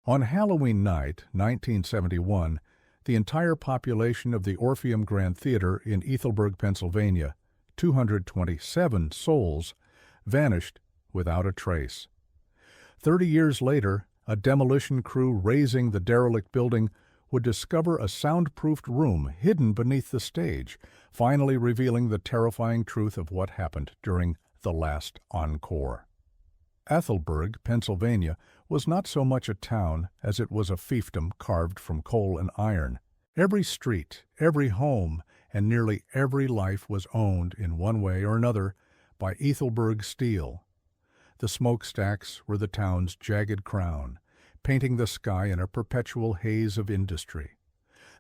On Halloween night, 1971, the entire population of the Orpheum Grand Theater in Ethelburg, Pennsylvania, 227 souls, vanished without a trace. 30 years later, a demolition crew razing the derelict building would discover a soundproofed room hidden beneath the stage, finally revealing the terrifying truth of what happened during the last encore. Ethelburg, Pennsylvania, was not so much a town as it was a fiefdom carved from coal and iron. Every street, every home, and nearly every life was owned in one way or another by Ethelburg Steel. The smokestacks were the town's jagged crown, painting the sky in a perpetual haze of industry.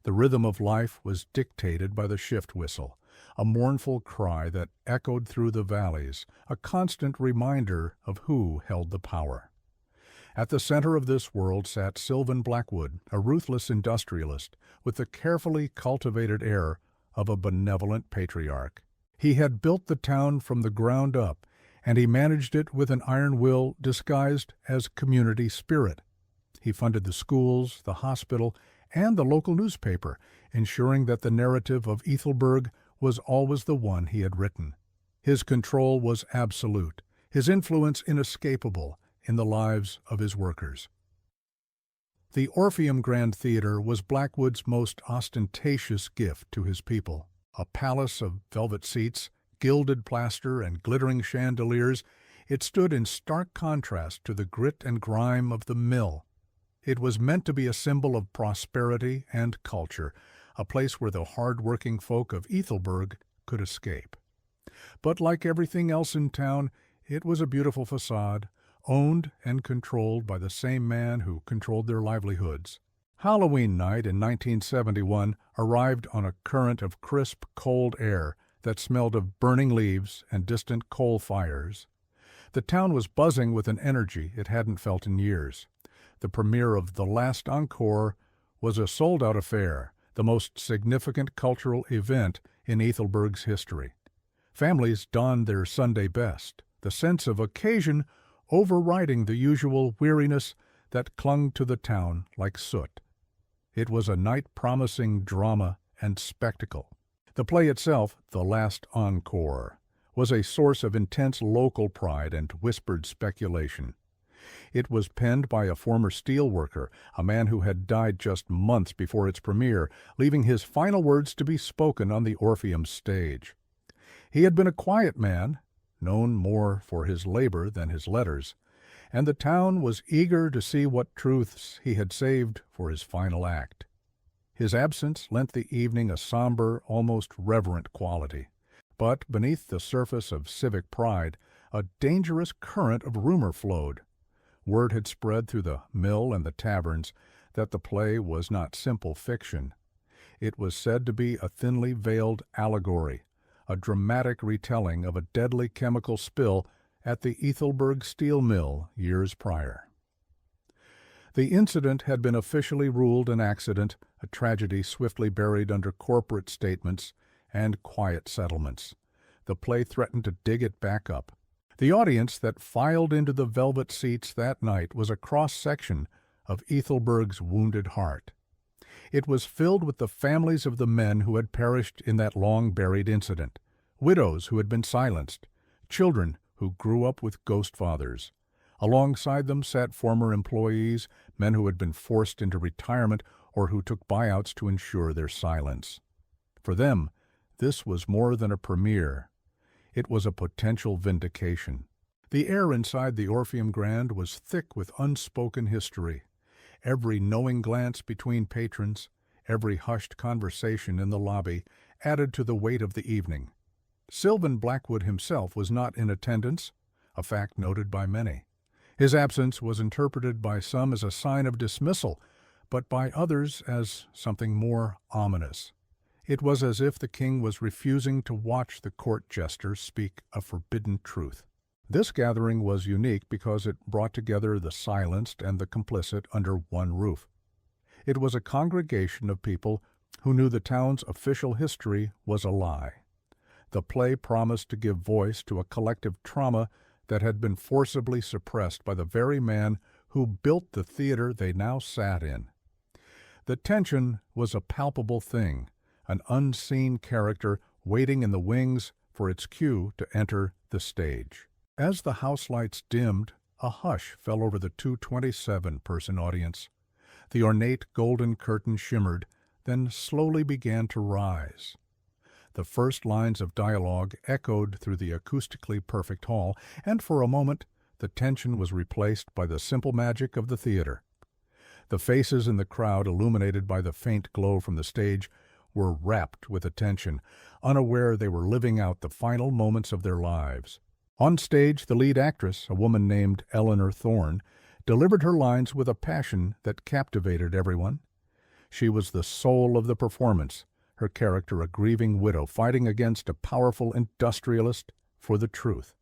The rhythm of life was dictated by the shift whistle, a mournful cry that echoed through the valleys, a constant reminder of who held the power. At the center of this world sat Sylvan Blackwood, a ruthless industrialist, with the carefully cultivated air of a benevolent patriarch. He had built the town from the ground up, and he managed it with an iron will disguised as community spirit. He funded the schools, the hospital, and the local newspaper, ensuring that the narrative of Ethelburg was always the one he had written. His control was absolute, his influence inescapable in the lives of his workers. The Orpheum Grand Theater was Blackwood's most ostentatious gift to his people. A palace of velvet seats, gilded plaster, and glittering chandeliers, it stood in stark contrast to the grit and grime of the mill. It was meant to be a symbol of prosperity and culture, a place where the hard-working folk of Ethelburg could escape. But like everything else in town, it was a beautiful facade, owned and controlled by the same man who controlled their livelihoods. Halloween night in 1971 arrived on a current of crisp, cold air that smelled of burning leaves and distant coal fires. The town was buzzing with an energy it hadn't felt in years. The premiere of The Last Encore was a sold-out affair, the most significant cultural event in Ethelburg's history. Families donned their Sunday best, the sense of occasion overriding the usual weariness that clung to the town like soot. It was a night promising drama and spectacle. The play itself, The Last Encore, was a source of intense local pride and whispered speculation. It was penned by a former steelworker, a man who had died just months before its premiere, leaving his final words to be spoken on the Orpheum stage. He had been a quiet man, known more for his labor than his letters, and the town was eager to see what truths he had saved for his final act. His absence lent the evening a somber, almost reverent quality. But beneath the surface of civic pride, a dangerous current of rumor flowed. Word had spread through the mill and the taverns that the play was not simple fiction. It was said to be a thinly veiled allegory, a dramatic retelling of a deadly chemical spill at the Ethelburg steel mill years prior. The incident had been officially ruled an accident, a tragedy swiftly buried under corporate statements and quiet settlements. The play threatened to dig it back up. The audience that filed into the velvet seats that night was a cross-section of Ethelburg's wounded heart. It was filled with the families of the men who had perished in that long-buried incident, widows who had been silenced, children who grew up with ghost fathers. Alongside them sat former employees, men who had been forced into retirement or who took buyouts to ensure their silence. For them, this was more than a premiere. It was a potential vindication. The air inside the Orpheum Grand was thick with unspoken history. Every knowing glance between patrons, every hushed conversation in the lobby added to the weight of the evening. Sylvan Blackwood himself was not in attendance, a fact noted by many. His absence was interpreted by some as a sign of dismissal, but by others as something more ominous. It was as if the king was refusing to watch the court jester speak a forbidden truth. This gathering was unique because it brought together the silenced and the complicit under one roof. It was a congregation of people who knew the town's official history was a lie. The play promised to give voice to a collective trauma that had been forcibly suppressed by the very man who built the theater they now sat in. The tension was a palpable thing, an unseen character waiting in the wings for its cue to enter the stage. As the house lights dimmed, a hush fell over the 227-person audience. The ornate golden curtain shimmered, then slowly began to rise. The first lines of dialogue echoed through the acoustically perfect hall, and for a moment the tension was replaced by the simple magic of the theater. The faces in the crowd, illuminated by the faint glow from the stage, were rapt with attention, unaware they were living out the final moments of their lives. On stage, the lead actress, a woman named Eleanor Thorne, delivered her lines with a passion that captivated everyone. She was the soul of the performance, her character a grieving widow fighting against a powerful industrialist for the truth.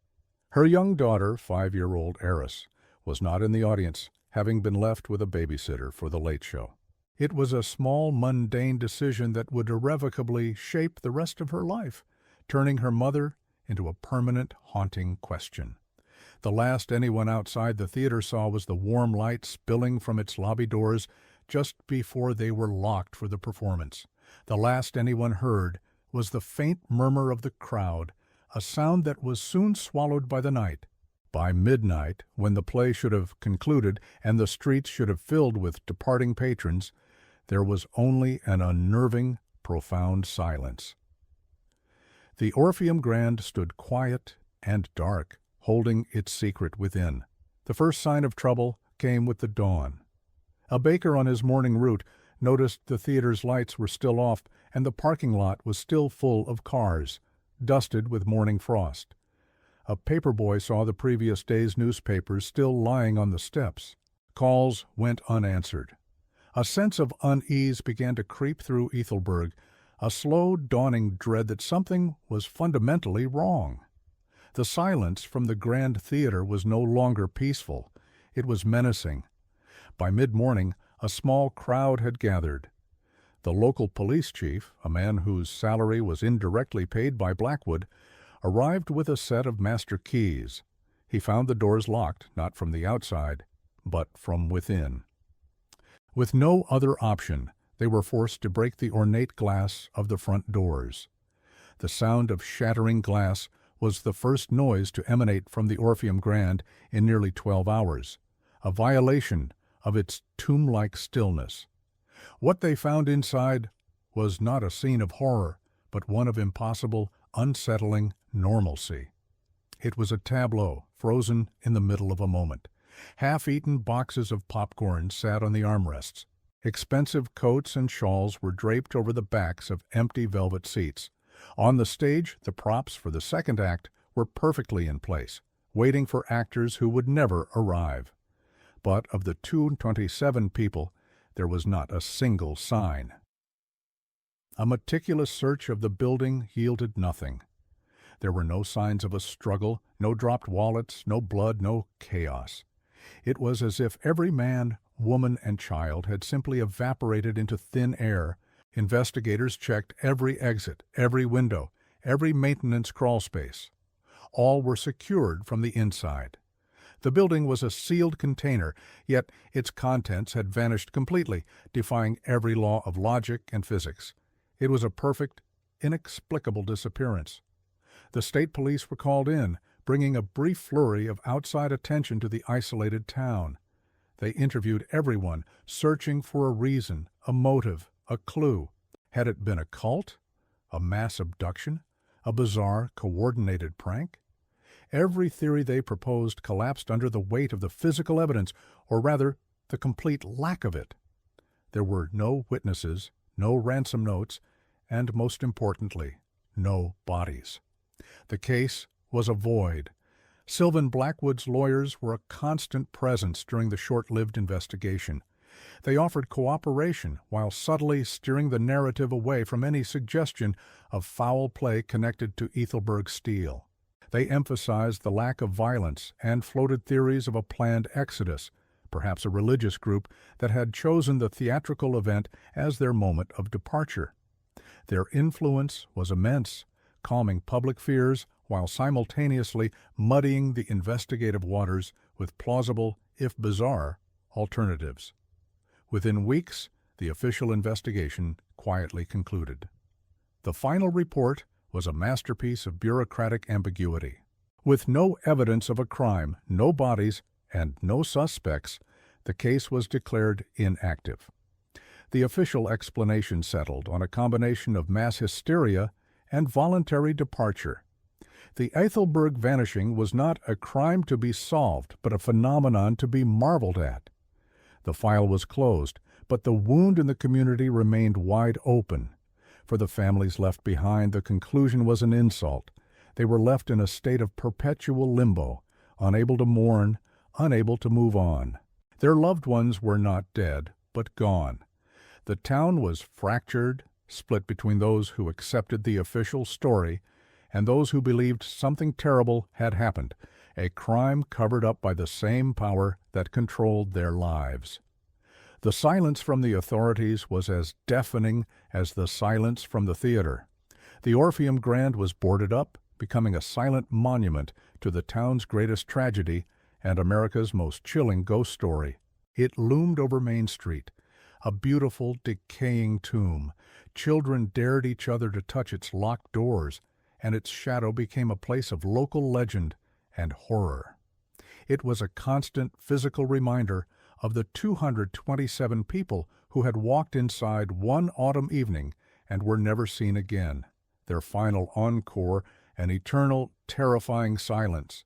Her young daughter, 5-year-old Eris, was not in the audience, having been left with a babysitter for the late show. It was a small, mundane decision that would irrevocably shape the rest of her life, turning her mother into a permanent, haunting question. The last anyone outside the theater saw was the warm light spilling from its lobby doors just before they were locked for the performance. The last anyone heard was the faint murmur of the crowd, a sound that was soon swallowed by the night. By midnight, when the play should have concluded and the streets should have filled with departing patrons, there was only an unnerving, profound silence. The Orpheum Grand stood quiet and dark, holding its secret within. The first sign of trouble came with the dawn. A baker on his morning route noticed the theater's lights were still off and the parking lot was still full of cars, dusted with morning frost. A paperboy saw the previous day's newspapers still lying on the steps. Calls went unanswered. A sense of unease began to creep through Ethelburg, a slow dawning dread that something was fundamentally wrong. The silence from the Grand Theater was no longer peaceful. It was menacing. By mid-morning, a small crowd had gathered. The local police chief, a man whose salary was indirectly paid by Blackwood, arrived with a set of master keys. He found the doors locked, not from the outside, but from within. With no other option, they were forced to break the ornate glass of the front doors. The sound of shattering glass was the first noise to emanate from the Orpheum Grand in nearly 12 hours, a violation of its tomb-like stillness. What they found inside was not a scene of horror, but one of impossible, unsettling normalcy. It was a tableau, frozen in the middle of a moment. Half-eaten boxes of popcorn sat on the armrests. Expensive coats and shawls were draped over the backs of empty velvet seats. On the stage, the props for the second act were perfectly in place, waiting for actors who would never arrive. But of the 227 people, there was not a single sign. A meticulous search of the building yielded nothing. There were no signs of a struggle, no dropped wallets, no blood, no chaos. It was as if every man, woman, and child had simply evaporated into thin air. Investigators checked every exit, every window, every maintenance crawlspace. All were secured from the inside. The building was a sealed container, yet its contents had vanished completely, defying every law of logic and physics. It was a perfect, inexplicable disappearance. The state police were called in, bringing a brief flurry of outside attention to the isolated town. They interviewed everyone, searching for a reason, a motive, a clue. Had it been a cult? A mass abduction? A bizarre, coordinated prank? Every theory they proposed collapsed under the weight of the physical evidence, or rather, the complete lack of it. There were no witnesses, no ransom notes, and most importantly, no bodies. The case was a void. Sylvan Blackwood's lawyers were a constant presence during the short-lived investigation. They offered cooperation while subtly steering the narrative away from any suggestion of foul play connected to Ethelburg Steel. They emphasized the lack of violence and floated theories of a planned exodus, perhaps a religious group that had chosen the theatrical event as their moment of departure. Their influence was immense, calming public fears while simultaneously muddying the investigative waters with plausible, if bizarre, alternatives. Within weeks, the official investigation quietly concluded. The final report was a masterpiece of bureaucratic ambiguity. With no evidence of a crime, no bodies, and no suspects, the case was declared inactive. The official explanation settled on a combination of mass hysteria and voluntary departure. The Ethelberg vanishing was not a crime to be solved, but a phenomenon to be marveled at. The file was closed, but the wound in the community remained wide open. For the families left behind, the conclusion was an insult. They were left in a state of perpetual limbo, unable to mourn, unable to move on. Their loved ones were not dead, but gone. The town was fractured, split between those who accepted the official story and those who believed something terrible had happened, a crime covered up by the same power that controlled their lives. The silence from the authorities was as deafening as the silence from the theater. The Orpheum Grand was boarded up, becoming a silent monument to the town's greatest tragedy and America's most chilling ghost story. It loomed over Main Street, a beautiful, decaying tomb. Children dared each other to touch its locked doors, and its shadow became a place of local legend and horror. It was a constant physical reminder of the 227 people who had walked inside one autumn evening and were never seen again, their final encore an eternal, terrifying silence.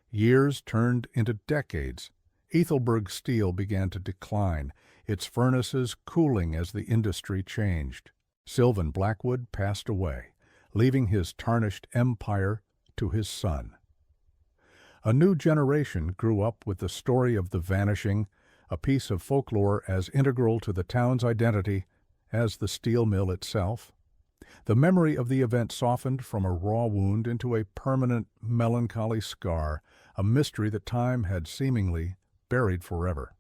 Years turned into decades. Ethelberg steel began to decline, its furnaces cooling as the industry changed. Sylvan Blackwood passed away, leaving his tarnished empire to his son. A new generation grew up with the story of the vanishing, a piece of folklore as integral to the town's identity as the steel mill itself. The memory of the event softened from a raw wound into a permanent, melancholy scar, a mystery that time had seemingly buried forever.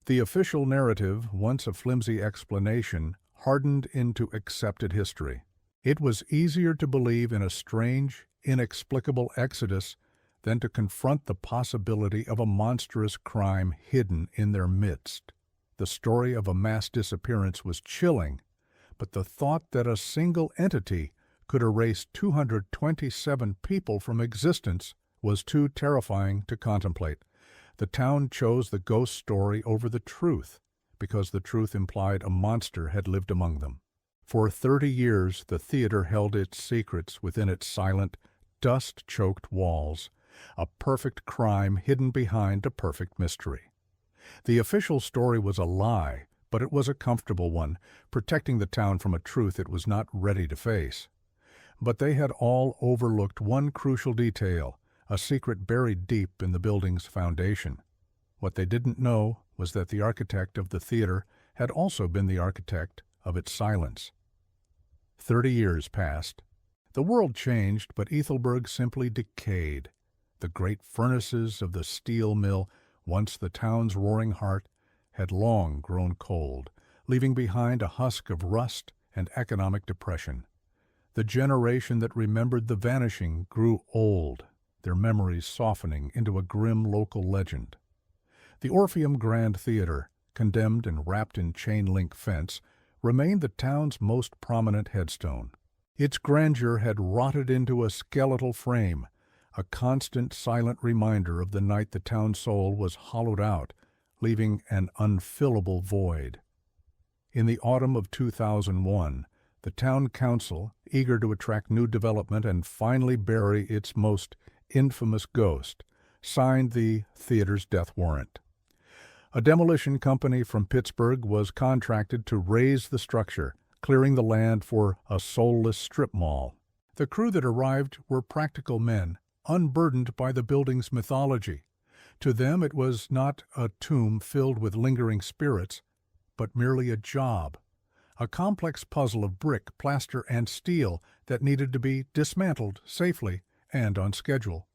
The official narrative, once a flimsy explanation, hardened into accepted history. It was easier to believe in a strange, inexplicable exodus than to confront the possibility of a monstrous crime hidden in their midst. The story of a mass disappearance was chilling, but the thought that a single entity could erase 227 people from existence was too terrifying to contemplate. The town chose the ghost story over the truth, because the truth implied a monster had lived among them. For 30 years the theater held its secrets within its silent, dust-choked walls, a perfect crime hidden behind a perfect mystery. The official story was a lie, but it was a comfortable one, protecting the town from a truth it was not ready to face. But they had all overlooked one crucial detail, a secret buried deep in the building's foundation. What they didn't know was that the architect of the theater had also been the architect of its silence. 30 years passed. The world changed, but Ethelberg simply decayed. The great furnaces of the steel mill, once the town's roaring heart, had long grown cold, leaving behind a husk of rust and economic depression. The generation that remembered the vanishing grew old, their memories softening into a grim local legend. The Orpheum Grand Theater, condemned and wrapped in chain-link fence, remained the town's most prominent headstone. Its grandeur had rotted into a skeletal frame, a constant silent reminder of the night the town's soul was hollowed out, leaving an unfillable void. In the autumn of 2001, the town council, eager to attract new development and finally bury its most infamous ghost, signed the theater's death warrant. A demolition company from Pittsburgh was contracted to raze the structure, clearing the land for a soulless strip mall. The crew that arrived were practical men, unburdened by the building's mythology. To them it was not a tomb filled with lingering spirits, but merely a job, a complex puzzle of brick, plaster, and steel that needed to be dismantled safely and on schedule.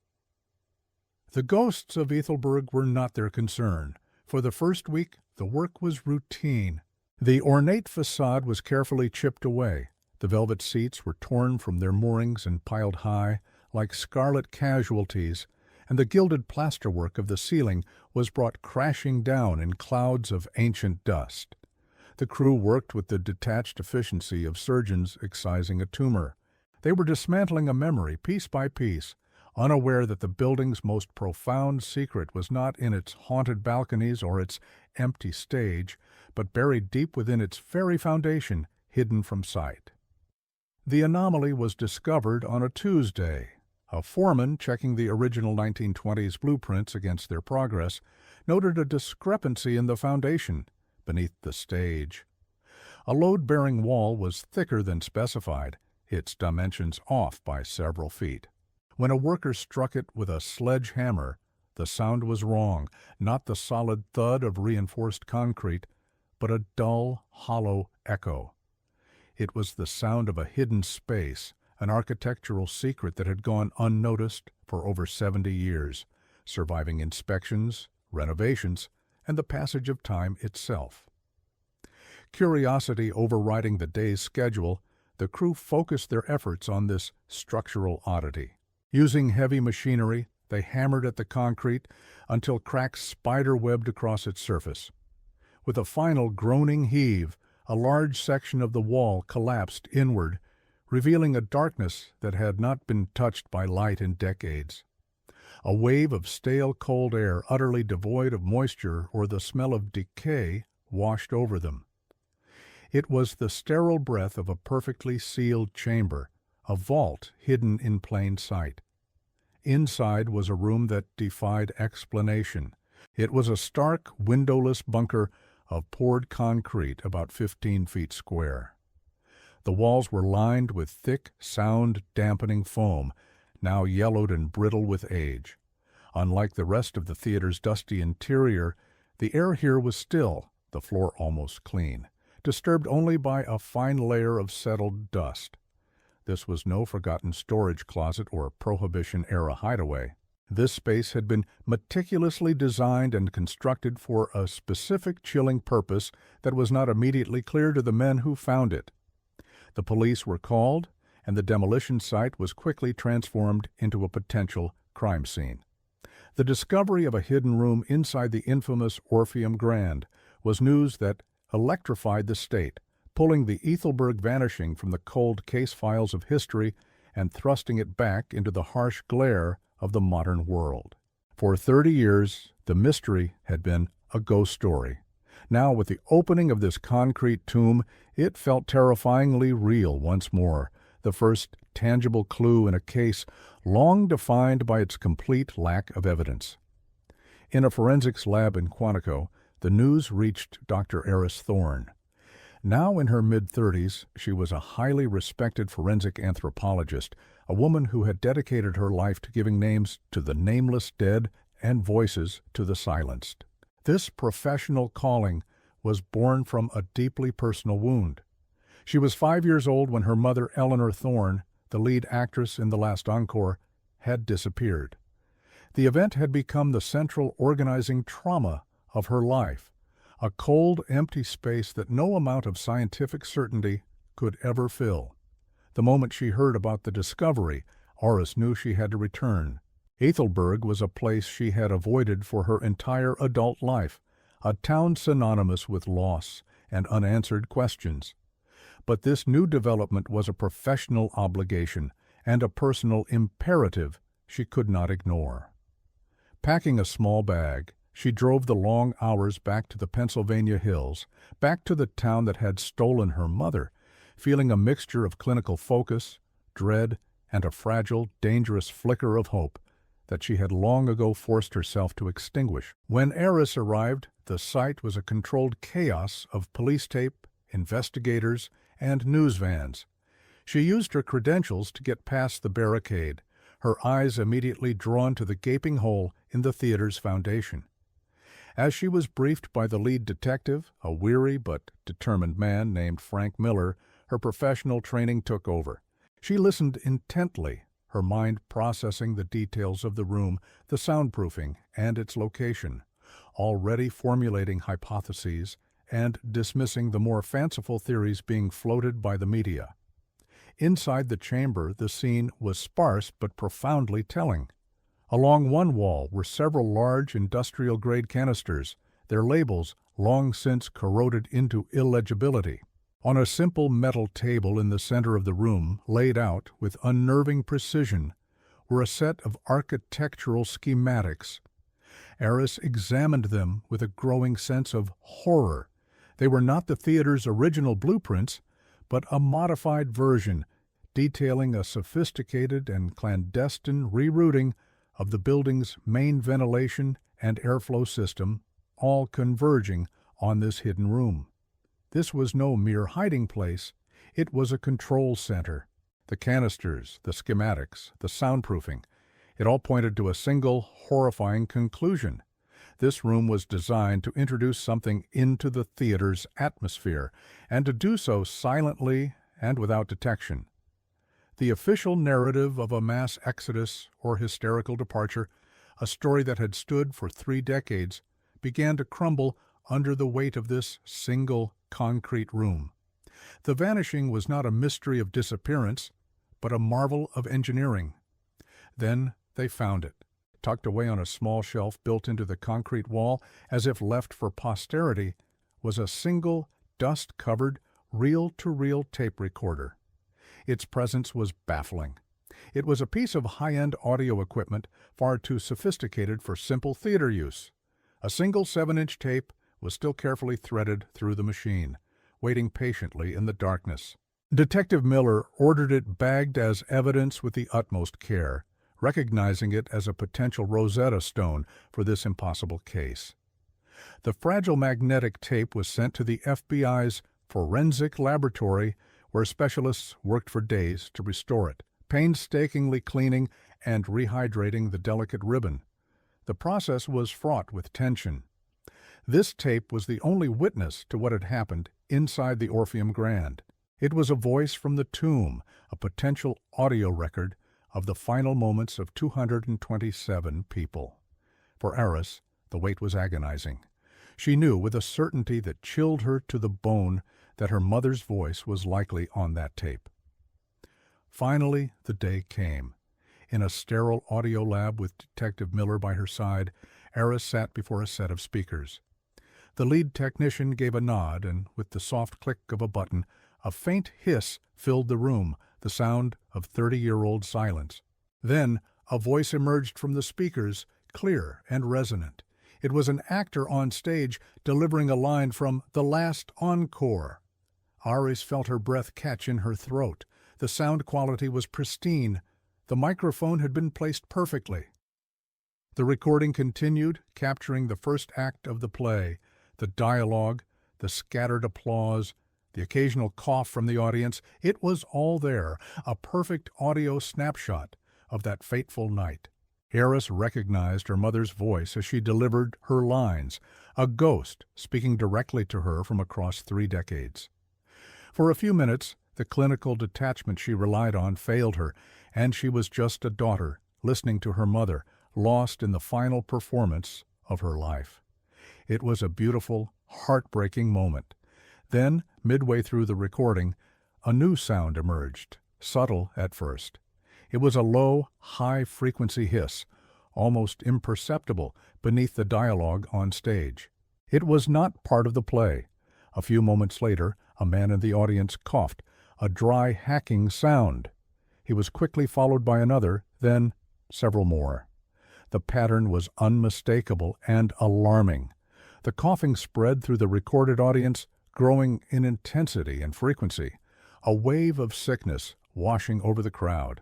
The ghosts of Ethelberg were not their concern. For the first week, the work was routine. The ornate facade was carefully chipped away. The velvet seats were torn from their moorings and piled high, like scarlet casualties, and the gilded plasterwork of the ceiling was brought crashing down in clouds of ancient dust. The crew worked with the detached efficiency of surgeons excising a tumor. They were dismantling a memory piece by piece, unaware that the building's most profound secret was not in its haunted balconies or its empty stage, but buried deep within its very foundation, hidden from sight. The anomaly was discovered on a Tuesday. A foreman, checking the original 1920s blueprints against their progress, noted a discrepancy in the foundation beneath the stage. A load-bearing wall was thicker than specified, its dimensions off by several feet. When a worker struck it with a sledgehammer, the sound was wrong, not the solid thud of reinforced concrete, but a dull, hollow echo. It was the sound of a hidden space, an architectural secret that had gone unnoticed for over 70 years, surviving inspections, renovations, and the passage of time itself. Curiosity overriding the day's schedule, the crew focused their efforts on this structural oddity. Using heavy machinery, they hammered at the concrete until cracks spider-webbed across its surface. With a final groaning heave, a large section of the wall collapsed inward, revealing a darkness that had not been touched by light in decades. A wave of stale cold air, utterly devoid of moisture or the smell of decay, washed over them. It was the sterile breath of a perfectly sealed chamber, a vault hidden in plain sight. Inside was a room that defied explanation. It was a stark, windowless bunker of poured concrete about 15 feet square. The walls were lined with thick, sound-dampening foam, now yellowed and brittle with age. Unlike the rest of the theater's dusty interior, the air here was still, the floor almost clean, disturbed only by a fine layer of settled dust. This was no forgotten storage closet or Prohibition-era hideaway. This space had been meticulously designed and constructed for a specific chilling purpose that was not immediately clear to the men who found it. The police were called, and the demolition site was quickly transformed into a potential crime scene. The discovery of a hidden room inside the infamous Orpheum Grand was news that electrified the state, pulling the Ethelberg vanishing from the cold case files of history and thrusting it back into the harsh glare of the modern world. For 30 years, the mystery had been a ghost story. Now, with the opening of this concrete tomb, it felt terrifyingly real once more, the first tangible clue in a case long defined by its complete lack of evidence. In a forensics lab in Quantico, the news reached Dr. Eris Thorne. Now in her mid-30s, she was a highly respected forensic anthropologist, a woman who had dedicated her life to giving names to the nameless dead and voices to the silenced. This professional calling was born from a deeply personal wound. She was 5 years old when her mother, Eleanor Thorne, the lead actress in The Last Encore, had disappeared. The event had become the central organizing trauma of her life, a cold, empty space that no amount of scientific certainty could ever fill. The moment she heard about the discovery, Oris knew she had to return. Ethelberg was a place she had avoided for her entire adult life, a town synonymous with loss and unanswered questions. But this new development was a professional obligation and a personal imperative she could not ignore. Packing a small bag, she drove the long hours back to the Pennsylvania hills, back to the town that had stolen her mother, feeling a mixture of clinical focus, dread, and a fragile, dangerous flicker of hope that she had long ago forced herself to extinguish. When Eris arrived, the site was a controlled chaos of police tape, investigators, and news vans. She used her credentials to get past the barricade, her eyes immediately drawn to the gaping hole in the theater's foundation. As she was briefed by the lead detective, a weary but determined man named Frank Miller, her professional training took over. She listened intently, her mind processing the details of the room, the soundproofing, and its location, already formulating hypotheses and dismissing the more fanciful theories being floated by the media. Inside the chamber, the scene was sparse but profoundly telling. Along one wall were several large industrial-grade canisters, their labels long since corroded into illegibility. On a simple metal table in the center of the room, laid out with unnerving precision, were a set of architectural schematics. Eris examined them with a growing sense of horror. They were not the theater's original blueprints, but a modified version, detailing a sophisticated and clandestine rerouting of the building's main ventilation and airflow system, all converging on this hidden room. This was no mere hiding place, it was a control center. The canisters, the schematics, the soundproofing, it all pointed to a single, horrifying conclusion. This room was designed to introduce something into the theater's atmosphere, and to do so silently and without detection. The official narrative of a mass exodus or hysterical departure, a story that had stood for 3 decades, began to crumble under the weight of this single concrete room. The vanishing was not a mystery of disappearance, but a marvel of engineering. Then they found it, tucked away on a small shelf built into the concrete wall as if left for posterity, was a single, dust-covered, reel-to-reel tape recorder. Its presence was baffling. It was a piece of high-end audio equipment far too sophisticated for simple theater use. A single 7-inch tape was still carefully threaded through the machine, waiting patiently in the darkness. Detective Miller ordered it bagged as evidence with the utmost care, recognizing it as a potential Rosetta Stone for this impossible case. The fragile magnetic tape was sent to the FBI's forensic laboratory, where specialists worked for days to restore it, painstakingly cleaning and rehydrating the delicate ribbon. The process was fraught with tension. This tape was the only witness to what had happened inside the Orpheum Grand. It was a voice from the tomb, a potential audio record of the final moments of 227 people. For Eris, the wait was agonizing. She knew with a certainty that chilled her to the bone that her mother's voice was likely on that tape. Finally, the day came. In a sterile audio lab with Detective Miller by her side, Eris sat before a set of speakers. The lead technician gave a nod, and with the soft click of a button, a faint hiss filled the room, the sound of 30-year-old silence. Then a voice emerged from the speakers, clear and resonant. It was an actor on stage delivering a line from The Last Encore. Iris felt her breath catch in her throat. The sound quality was pristine. The microphone had been placed perfectly. The recording continued, capturing the first act of the play, the dialogue, the scattered applause, the occasional cough from the audience. It was all there, a perfect audio snapshot of that fateful night. Eris recognized her mother's voice as she delivered her lines, a ghost speaking directly to her from across 3 decades. For a few minutes, the clinical detachment she relied on failed her, and she was just a daughter, listening to her mother, lost in the final performance of her life. It was a beautiful, heartbreaking moment. Then, midway through the recording, a new sound emerged, subtle at first. It was a low, high-frequency hiss, almost imperceptible beneath the dialogue on stage. It was not part of the play. A few moments later, a man in the audience coughed, a dry, hacking sound. He was quickly followed by another, then several more. The pattern was unmistakable and alarming. The coughing spread through the recorded audience, growing in intensity and frequency, a wave of sickness washing over the crowd.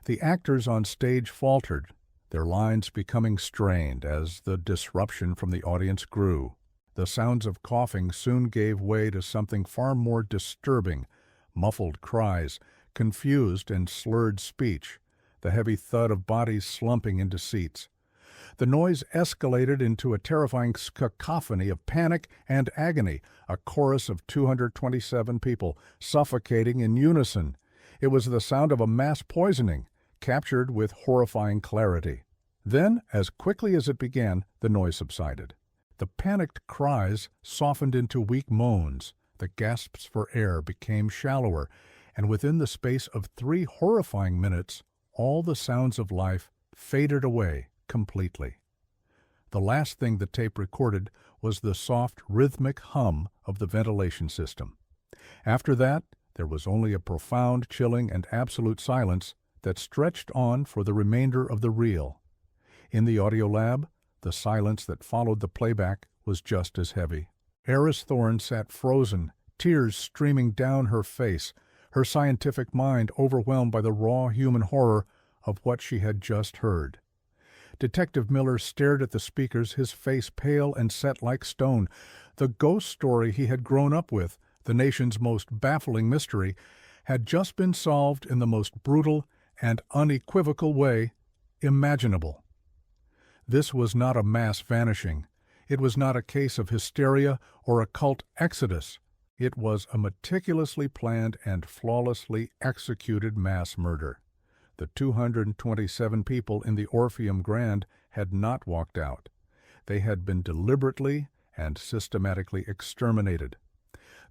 The actors on stage faltered, their lines becoming strained as the disruption from the audience grew. The sounds of coughing soon gave way to something far more disturbing, muffled cries, confused and slurred speech, the heavy thud of bodies slumping into seats. The noise escalated into a terrifying cacophony of panic and agony, a chorus of 227 people suffocating in unison. It was the sound of a mass poisoning, captured with horrifying clarity. Then, as quickly as it began, the noise subsided. The panicked cries softened into weak moans. The gasps for air became shallower, and within the space of 3 horrifying minutes, all the sounds of life faded away completely. The last thing the tape recorded was the soft, rhythmic hum of the ventilation system. After that, there was only a profound, chilling, and absolute silence that stretched on for the remainder of the reel. In the audio lab, the silence that followed the playback was just as heavy. Eris Thorne sat frozen, tears streaming down her face, her scientific mind overwhelmed by the raw human horror of what she had just heard. Detective Miller stared at the speakers, his face pale and set like stone. The ghost story he had grown up with, the nation's most baffling mystery, had just been solved in the most brutal and unequivocal way imaginable. This was not a mass vanishing. It was not a case of hysteria or a cult exodus. It was a meticulously planned and flawlessly executed mass murder. The 227 people in the Orpheum Grand had not walked out. They had been deliberately and systematically exterminated.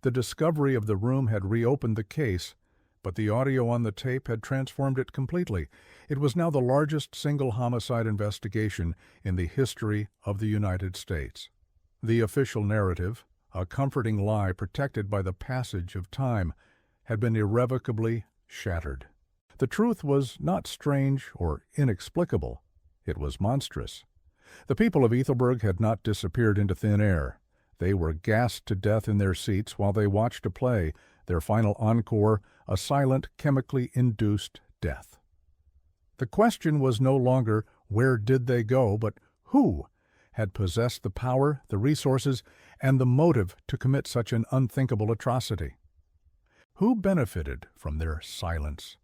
The discovery of the room had reopened the case, but the audio on the tape had transformed it completely. It was now the largest single homicide investigation in the history of the United States. The official narrative, a comforting lie protected by the passage of time, had been irrevocably shattered. The truth was not strange or inexplicable. It was monstrous. The people of Ethelburg had not disappeared into thin air. They were gassed to death in their seats while they watched a play, their final encore, a silent, chemically induced death. The question was no longer where did they go, but who had possessed the power, the resources, and the motive to commit such an unthinkable atrocity. Who benefited from their silence?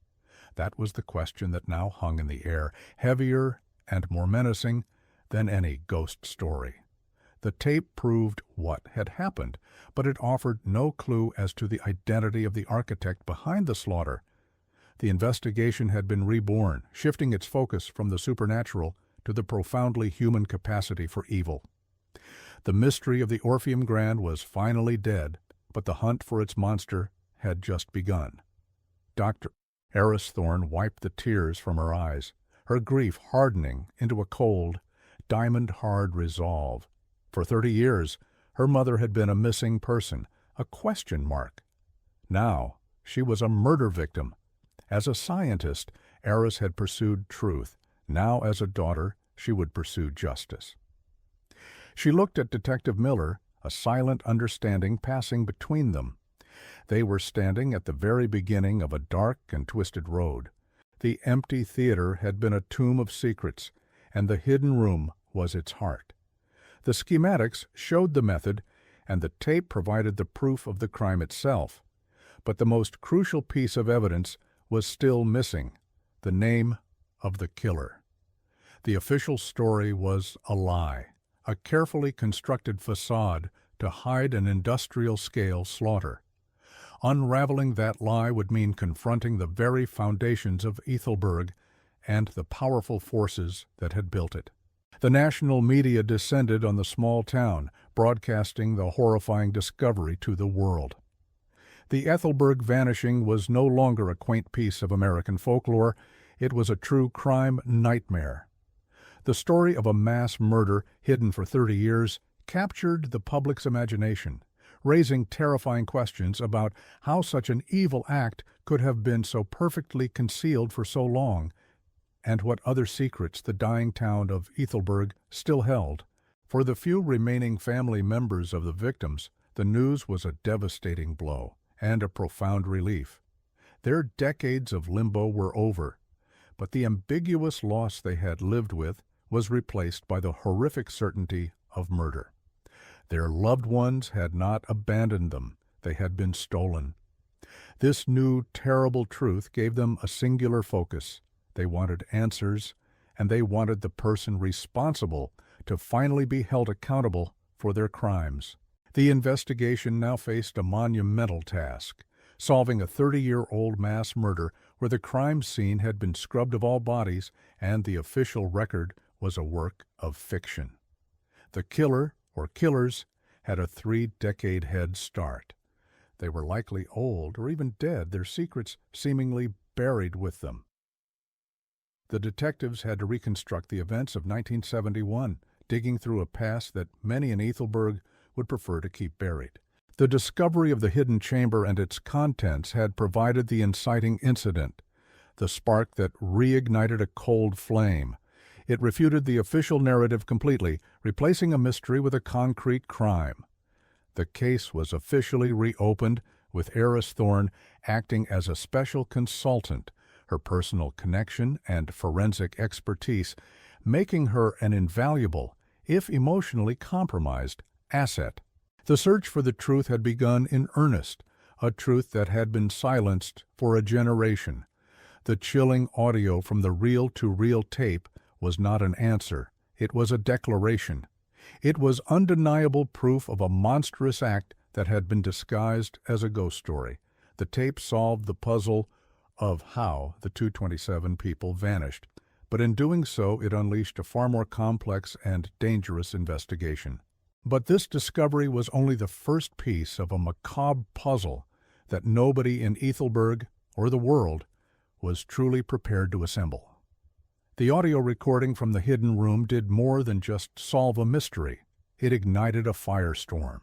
That was the question that now hung in the air, heavier and more menacing than any ghost story. The tape proved what had happened, but it offered no clue as to the identity of the architect behind the slaughter. The investigation had been reborn, shifting its focus from the supernatural to the profoundly human capacity for evil. The mystery of the Orpheum Grand was finally dead, but the hunt for its monster had just begun. Dr. Eris Thorne wiped the tears from her eyes, her grief hardening into a cold, diamond-hard resolve. For 30 years, her mother had been a missing person, a question mark. Now, she was a murder victim. As a scientist, Eris had pursued truth. Now, as a daughter, she would pursue justice. She looked at Detective Miller, a silent understanding passing between them. They were standing at the very beginning of a dark and twisted road. The empty theater had been a tomb of secrets, and the hidden room was its heart. The schematics showed the method, and the tape provided the proof of the crime itself. But the most crucial piece of evidence was still missing: the name of the killer. The official story was a lie, a carefully constructed facade to hide an industrial-scale slaughter. Unraveling that lie would mean confronting the very foundations of Ethelburg and the powerful forces that had built it. The national media descended on the small town, broadcasting the horrifying discovery to the world. The Ethelburg vanishing was no longer a quaint piece of American folklore. It was a true crime nightmare. The story of a mass murder hidden for 30 years captured the public's imagination, raising terrifying questions about how such an evil act could have been so perfectly concealed for so long, and what other secrets the dying town of Ethelburg still held. For the few remaining family members of the victims, the news was a devastating blow and a profound relief. Their decades of limbo were over, but the ambiguous loss they had lived with was replaced by the horrific certainty of murder. Their loved ones had not abandoned them. They had been stolen. This new, terrible truth gave them a singular focus. They wanted answers, and they wanted the person responsible to finally be held accountable for their crimes. The investigation now faced a monumental task, solving a 30-year-old mass murder where the crime scene had been scrubbed of all bodies and the official record was a work of fiction. The killer, or killers, had a 3-decade head start. They were likely old or even dead, their secrets seemingly buried with them. the detectives had to reconstruct the events of 1971, digging through a past that many in Ethelburg would prefer to keep buried. The discovery of the hidden chamber and its contents had provided the inciting incident, the spark that reignited a cold flame. It refuted the official narrative completely, replacing a mystery with a concrete crime. The case was officially reopened, with Eris Thorne acting as a special consultant, her personal connection and forensic expertise making her an invaluable, if emotionally compromised, asset. The search for the truth had begun in earnest, a truth that had been silenced for a generation. The chilling audio from the reel-to-reel tape was not an answer, it was a declaration. It was undeniable proof of a monstrous act that had been disguised as a ghost story. The tape solved the puzzle of how the 227 people vanished, but in doing so it unleashed a far more complex and dangerous investigation. But this discovery was only the first piece of a macabre puzzle that nobody in Ethelburg or the world was truly prepared to assemble. The audio recording from the hidden room did more than just solve a mystery. It ignited a firestorm.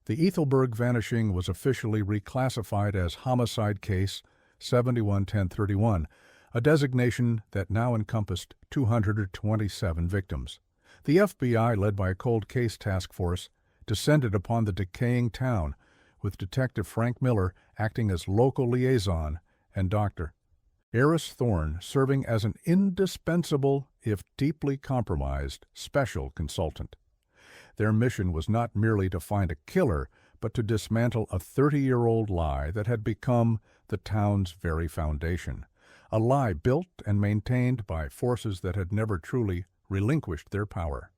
The Ethelburg vanishing was officially reclassified as Homicide Case 71-1031, a designation that now encompassed 227 victims. The FBI, led by a cold case task force, descended upon the decaying town, with Detective Frank Miller acting as local liaison and Dr. Eris Thorne serving as an indispensable, if deeply compromised, special consultant. Their mission was not merely to find a killer, but to dismantle a 30-year-old lie that had become the town's very foundation, a lie built and maintained by forces that had never truly relinquished their power.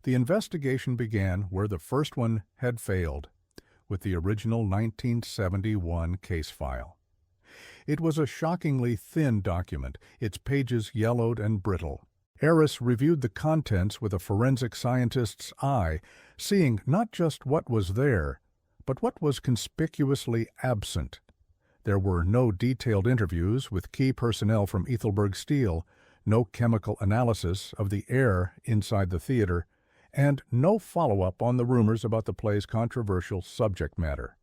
The investigation began where the first one had failed, with the original 1971 case file. It was a shockingly thin document, its pages yellowed and brittle. Eris reviewed the contents with a forensic scientist's eye, seeing not just what was there, but what was conspicuously absent. There were no detailed interviews with key personnel from Ethelburg Steel, no chemical analysis of the air inside the theater, and no follow-up on the rumors about the play's controversial subject matter.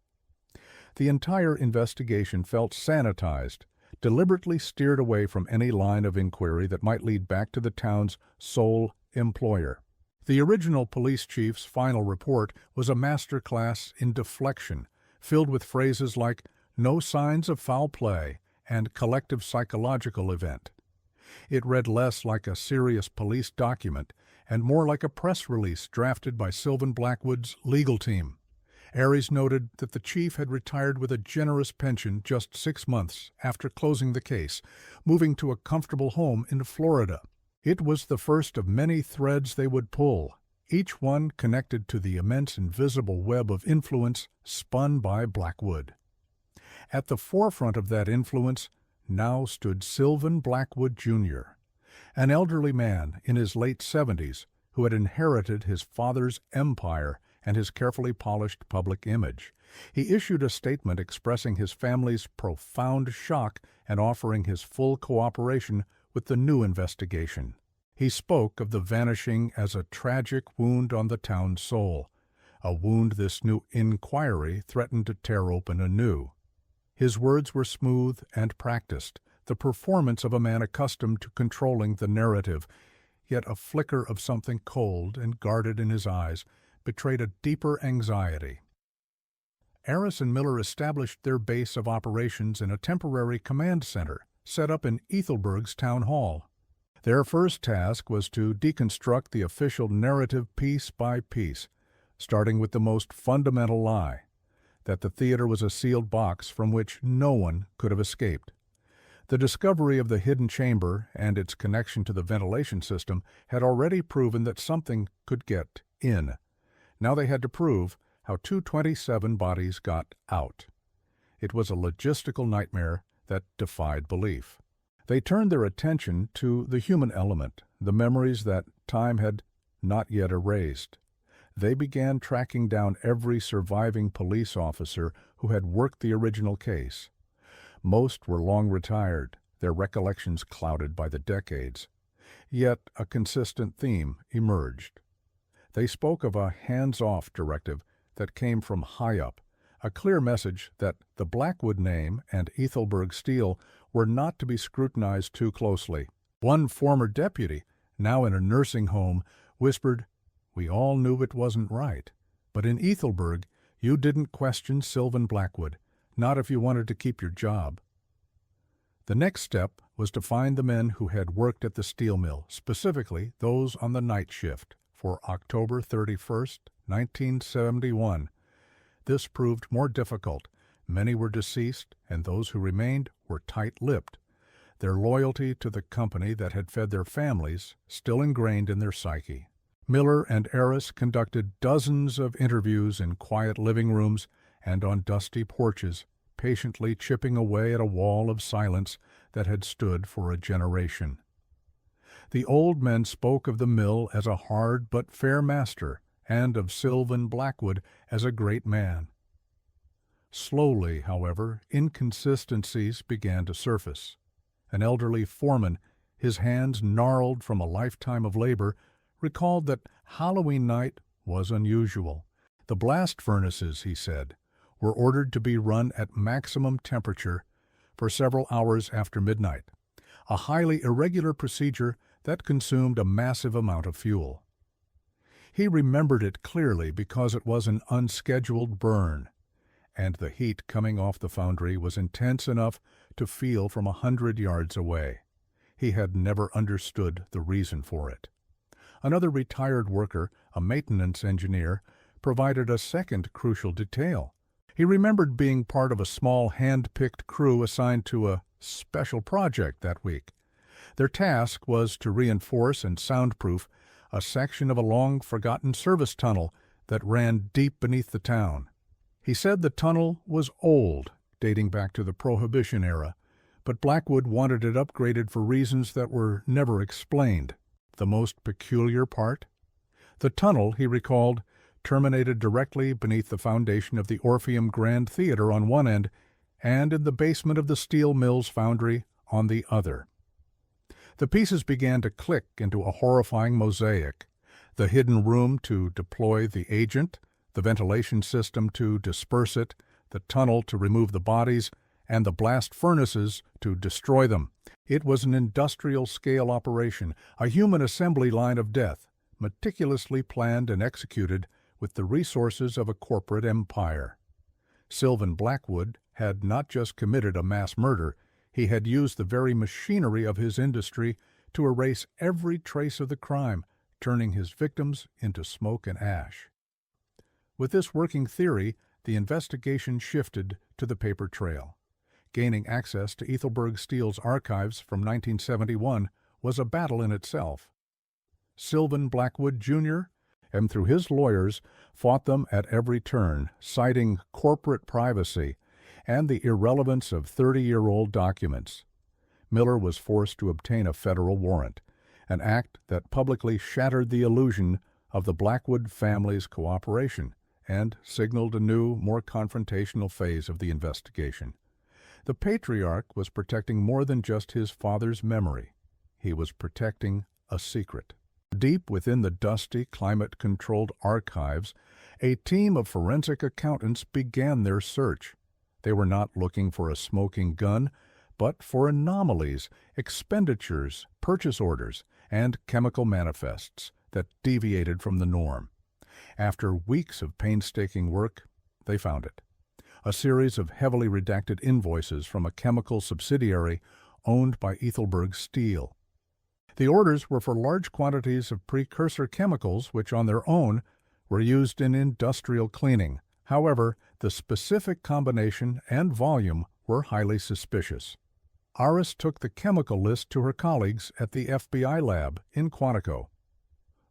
The entire investigation felt sanitized, deliberately steered away from any line of inquiry that might lead back to the town's sole employer. The original police chief's final report was a masterclass in deflection, filled with phrases like "no signs of foul play" and "collective psychological event." It read less like a serious police document and more like a press release drafted by Sylvan Blackwood's legal team. Aries noted that the chief had retired with a generous pension just 6 months after closing the case, moving to a comfortable home in Florida. It was the first of many threads they would pull, each one connected to the immense invisible web of influence spun by Blackwood. At the forefront of that influence now stood Sylvan Blackwood, Jr., an elderly man in his late 70s who had inherited his father's empire and his carefully polished public image. He issued a statement expressing his family's profound shock and offering his full cooperation with the new investigation. He spoke of the vanishing as a tragic wound on the town's soul, a wound this new inquiry threatened to tear open anew. His words were smooth and practiced, the performance of a man accustomed to controlling the narrative, yet a flicker of something cold and guarded in his eyes betrayed a deeper anxiety. Eris and Miller established their base of operations in a temporary command center set up in Ethelburg's town hall. Their first task was to deconstruct the official narrative piece by piece, starting with the most fundamental lie, that the theater was a sealed box from which no one could have escaped. The discovery of the hidden chamber and its connection to the ventilation system had already proven that something could get in. Now they had to prove how 227 bodies got out. It was a logistical nightmare that defied belief. They turned their attention to the human element, the memories that time had not yet erased. They began tracking down every surviving police officer who had worked the original case. Most were long retired, their recollections clouded by the decades. Yet a consistent theme emerged. They spoke of a hands-off directive that came from high up, a clear message that the Blackwood name and Ethelberg Steel were not to be scrutinized too closely. One former deputy, now in a nursing home, whispered, "We all knew it wasn't right, but in Ethelberg you didn't question Sylvan Blackwood, not if you wanted to keep your job." The next step was to find the men who had worked at the steel mill, specifically those on the night shift, for October 31st, 1971. This proved more difficult. Many were deceased, and those who remained were tight-lipped, their loyalty to the company that had fed their families still ingrained in their psyche. Miller and Aris conducted dozens of interviews in quiet living rooms and on dusty porches, patiently chipping away at a wall of silence that had stood for a generation. The old men spoke of the mill as a hard but fair master, and of Sylvan Blackwood as a great man. Slowly, however, inconsistencies began to surface. An elderly foreman, his hands gnarled from a lifetime of labor, recalled that Halloween night was unusual. The blast furnaces, he said, were ordered to be run at maximum temperature for several hours after midnight, a highly irregular procedure that consumed a massive amount of fuel. He remembered it clearly because it was an unscheduled burn, and the heat coming off the foundry was intense enough to feel from 100 yards away. He had never understood the reason for it. Another retired worker, a maintenance engineer, provided a second crucial detail. He remembered being part of a small hand-picked crew assigned to a special project that week. Their task was to reinforce and soundproof a section of a long-forgotten service tunnel that ran deep beneath the town. He said the tunnel was old, dating back to the Prohibition era, but Blackwood wanted it upgraded for reasons that were never explained. The most peculiar part? The tunnel, he recalled, terminated directly beneath the foundation of the Orpheum Grand Theater on one end and in the basement of the steel mill's foundry on the other. The pieces began to click into a horrifying mosaic: the hidden room to deploy the agent, the ventilation system to disperse it, the tunnel to remove the bodies, and the blast furnaces to destroy them. It was an industrial-scale operation, a human assembly line of death, meticulously planned and executed with the resources of a corporate empire. Sylvan Blackwood had not just committed a mass murder, he had used the very machinery of his industry to erase every trace of the crime, turning his victims into smoke and ash. With this working theory, the investigation shifted to the paper trail. Gaining access to Ethelberg Steel's archives from 1971 was a battle in itself. Sylvan Blackwood, Jr., and through his lawyers, fought them at every turn, citing corporate privacy and the irrelevance of 30-year-old documents. Miller was forced to obtain a federal warrant, an act that publicly shattered the illusion of the Blackwood family's cooperation and signaled a new, more confrontational phase of the investigation. The patriarch was protecting more than just his father's memory. He was protecting a secret. Deep within the dusty, climate-controlled archives, a team of forensic accountants began their search. They were not looking for a smoking gun, but for anomalies, expenditures, purchase orders, and chemical manifests that deviated from the norm. After weeks of painstaking work, they found it: a series of heavily redacted invoices from a chemical subsidiary owned by Ethelberg Steel. The orders were for large quantities of precursor chemicals which on their own were used in industrial cleaning. However, the specific combination and volume were highly suspicious. Aris took the chemical list to her colleagues at the FBI lab in Quantico.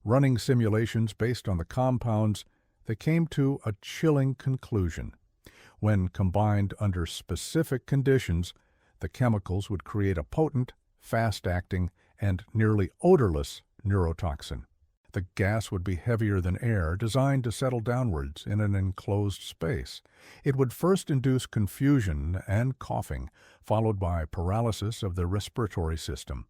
Running simulations based on the compounds, they came to a chilling conclusion. When combined under specific conditions, the chemicals would create a potent, fast-acting, and nearly odorless neurotoxin. The gas would be heavier than air, designed to settle downwards in an enclosed space. It would first induce confusion and coughing, followed by paralysis of the respiratory system.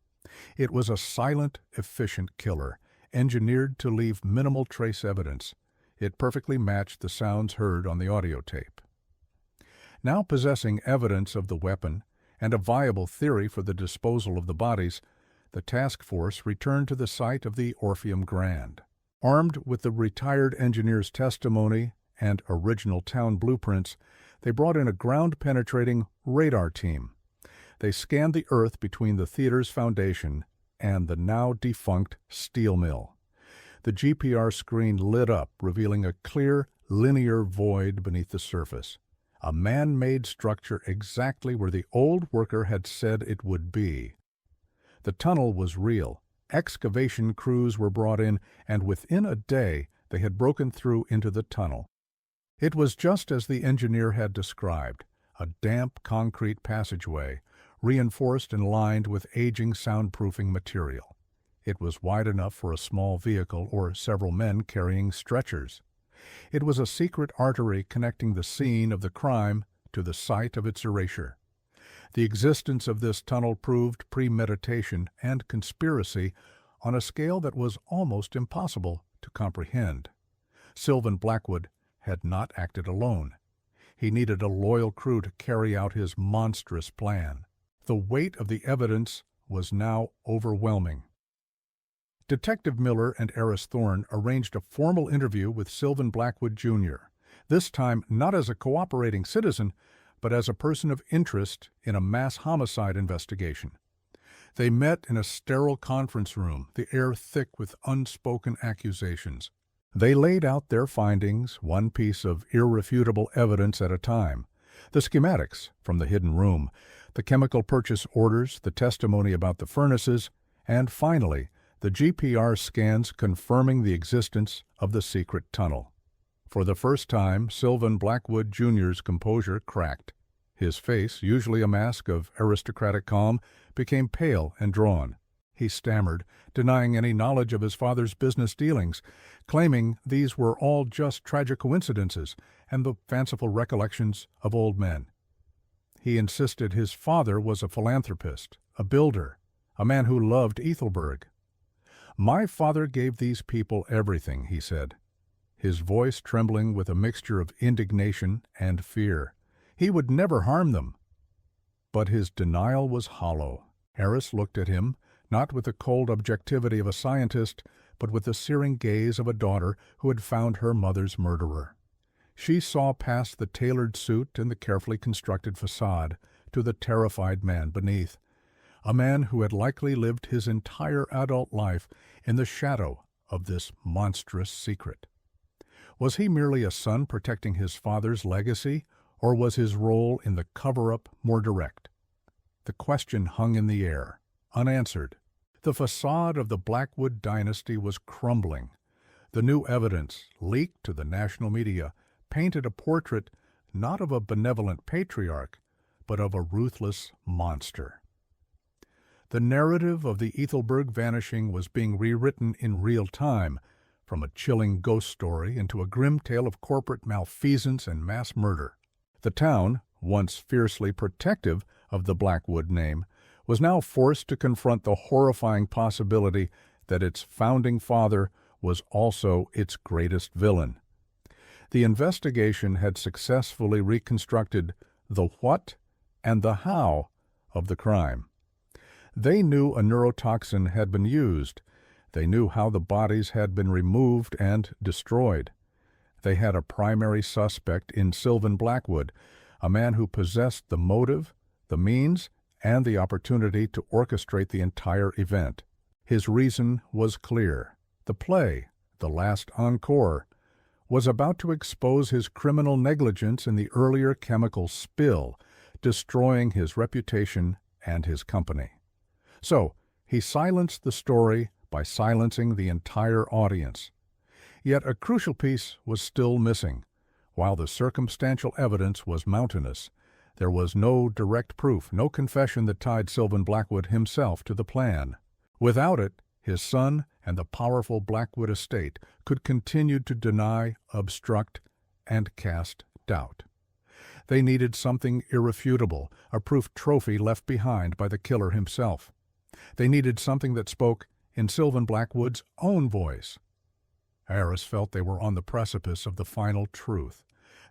It was a silent, efficient killer, engineered to leave minimal trace evidence. It perfectly matched the sounds heard on the audio tape. Now possessing evidence of the weapon and a viable theory for the disposal of the bodies, the task force returned to the site of the Orpheum Grand. Armed with the retired engineer's testimony and original town blueprints, they brought in a ground-penetrating radar team. They scanned the earth between the theater's foundation and the now-defunct steel mill. The GPR screen lit up, revealing a clear, linear void beneath the surface, a man-made structure exactly where the old worker had said it would be. The tunnel was real. Excavation crews were brought in, and within a day they had broken through into the tunnel. It was just as the engineer had described, a damp concrete passageway, reinforced and lined with aging soundproofing material. It was wide enough for a small vehicle or several men carrying stretchers. It was a secret artery connecting the scene of the crime to the site of its erasure. The existence of this tunnel proved premeditation and conspiracy on a scale that was almost impossible to comprehend. Sylvan Blackwood had not acted alone. He needed a loyal crew to carry out his monstrous plan. The weight of the evidence was now overwhelming. Detective Miller and Eris Thorne arranged a formal interview with Sylvan Blackwood, Jr., this time not as a cooperating citizen, but as a person of interest in a mass homicide investigation. They met in a sterile conference room, the air thick with unspoken accusations. They laid out their findings, one piece of irrefutable evidence at a time. The schematics from the hidden room, the chemical purchase orders, the testimony about the furnaces, and finally, the GPR scans confirming the existence of the secret tunnel. For the first time, Sylvan Blackwood Jr.'s composure cracked. His face, usually a mask of aristocratic calm, became pale and drawn. He stammered, denying any knowledge of his father's business dealings, claiming these were all just tragic coincidences and the fanciful recollections of old men. He insisted his father was a philanthropist, a builder, a man who loved Ethelburg. "My father gave these people everything," he said, his voice trembling with a mixture of indignation and fear. "He would never harm them." But his denial was hollow. Eris looked at him, not with the cold objectivity of a scientist, but with the searing gaze of a daughter who had found her mother's murderer. She saw past the tailored suit and the carefully constructed facade to the terrified man beneath, a man who had likely lived his entire adult life in the shadow of this monstrous secret. Was he merely a son protecting his father's legacy, or was his role in the cover-up more direct? The question hung in the air, unanswered. The facade of the Blackwood dynasty was crumbling. The new evidence, leaked to the national media, painted a portrait not of a benevolent patriarch, but of a ruthless monster. The narrative of the Ethelburg vanishing was being rewritten in real time, from a chilling ghost story into a grim tale of corporate malfeasance and mass murder. The town, once fiercely protective of the Blackwood name, was now forced to confront the horrifying possibility that its founding father was also its greatest villain. The investigation had successfully reconstructed the what and the how of the crime. They knew a neurotoxin had been used. They knew how the bodies had been removed and destroyed. They had a primary suspect in Sylvan Blackwood, a man who possessed the motive, the means, and the opportunity to orchestrate the entire event. His reason was clear. The play, The Last Encore, was about to expose his criminal negligence in the earlier chemical spill, destroying his reputation and his company. So, he silenced the story by silencing the entire audience. Yet a crucial piece was still missing. While the circumstantial evidence was mountainous, there was no direct proof, no confession that tied Sylvan Blackwood himself to the plan. Without it, his son and the powerful Blackwood estate could continue to deny, obstruct, and cast doubt. They needed something irrefutable, a proof trophy left behind by the killer himself. They needed something that spoke in Sylvan Blackwood's own voice. Aris felt they were on the precipice of the final truth.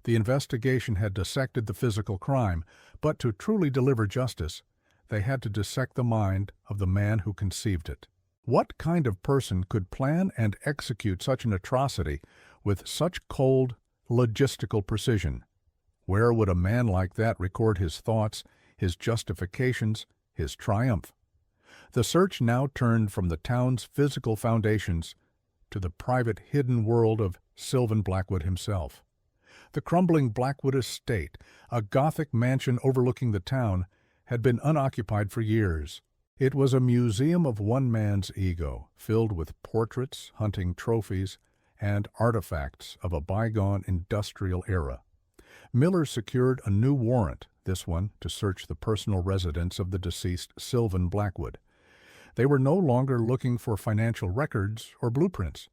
The investigation had dissected the physical crime, but to truly deliver justice, they had to dissect the mind of the man who conceived it. What kind of person could plan and execute such an atrocity with such cold, logistical precision? Where would a man like that record his thoughts, his justifications, his triumph? The search now turned from the town's physical foundations to the private hidden world of Sylvan Blackwood himself. The crumbling Blackwood estate, a Gothic mansion overlooking the town, had been unoccupied for years. It was a museum of one man's ego, filled with portraits, hunting trophies, and artifacts of a bygone industrial era. Miller secured a new warrant, this one to search the personal residence of the deceased Sylvan Blackwood. They were no longer looking for financial records or blueprints.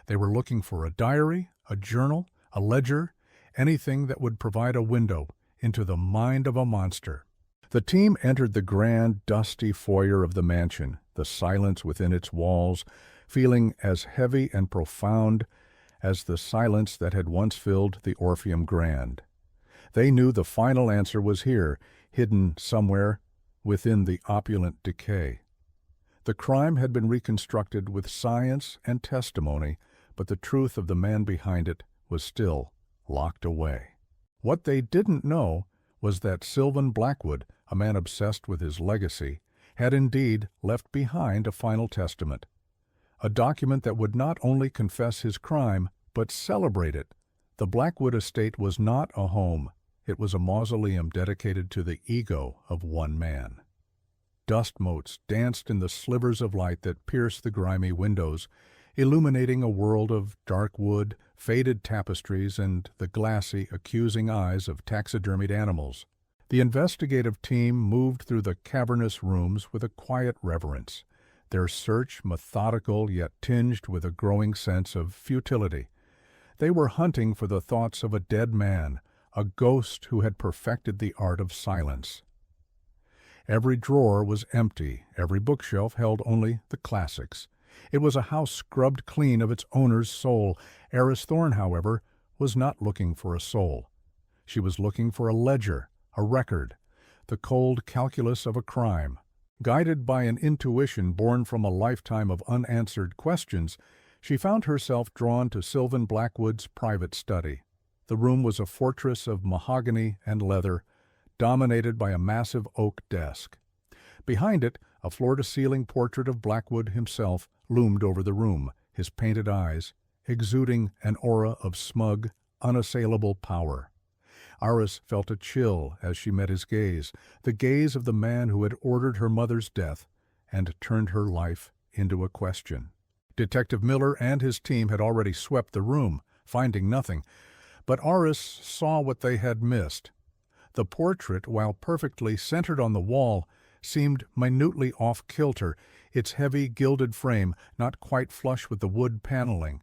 They were looking for a diary, a journal, a ledger, anything that would provide a window into the mind of a monster. The team entered the grand, dusty foyer of the mansion, the silence within its walls feeling as heavy and profound as the silence that had once filled the Orpheum Grand. They knew the final answer was here, hidden somewhere within the opulent decay. The crime had been reconstructed with science and testimony, but the truth of the man behind it was still locked away. What they didn't know was that Sylvan Blackwood, a man obsessed with his legacy, had indeed left behind a final testament, a document that would not only confess his crime, but celebrate it. The Blackwood estate was not a home. It was a mausoleum dedicated to the ego of one man. Dust motes danced in the slivers of light that pierced the grimy windows, illuminating a world of dark wood, faded tapestries, and the glassy, accusing eyes of taxidermied animals. The investigative team moved through the cavernous rooms with a quiet reverence, their search methodical yet tinged with a growing sense of futility. They were hunting for the thoughts of a dead man, a ghost who had perfected the art of silence. Every drawer was empty, every bookshelf held only the classics. It was a house scrubbed clean of its owner's soul. Aris Thorne, however, was not looking for a soul. She was looking for a ledger, a record, the cold calculus of a crime. Guided by an intuition born from a lifetime of unanswered questions, she found herself drawn to Sylvan Blackwood's private study. The room was a fortress of mahogany and leather, dominated by a massive oak desk. Behind it, a floor-to-ceiling portrait of Blackwood himself loomed over the room, his painted eyes exuding an aura of smug, unassailable power. Aris felt a chill as she met his gaze, the gaze of the man who had ordered her mother's death and turned her life into a question. Detective Miller and his team had already swept the room, finding nothing, but Aris saw what they had missed. The portrait, while perfectly centered on the wall, seemed minutely off-kilter, its heavy gilded frame not quite flush with the wood paneling.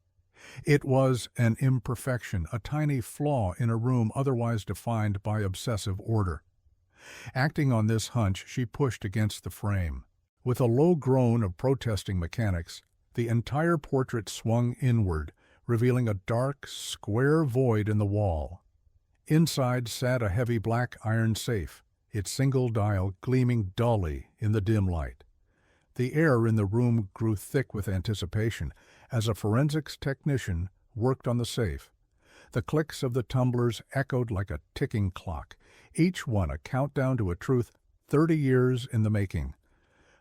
It was an imperfection, a tiny flaw in a room otherwise defined by obsessive order. Acting on this hunch, she pushed against the frame. With a low groan of protesting mechanics, the entire portrait swung inward, revealing a dark, square void in the wall. Inside sat a heavy black iron safe, its single dial gleaming dully in the dim light. The air in the room grew thick with anticipation as a forensics technician worked on the safe. The clicks of the tumblers echoed like a ticking clock, each one a countdown to a truth 30 years in the making.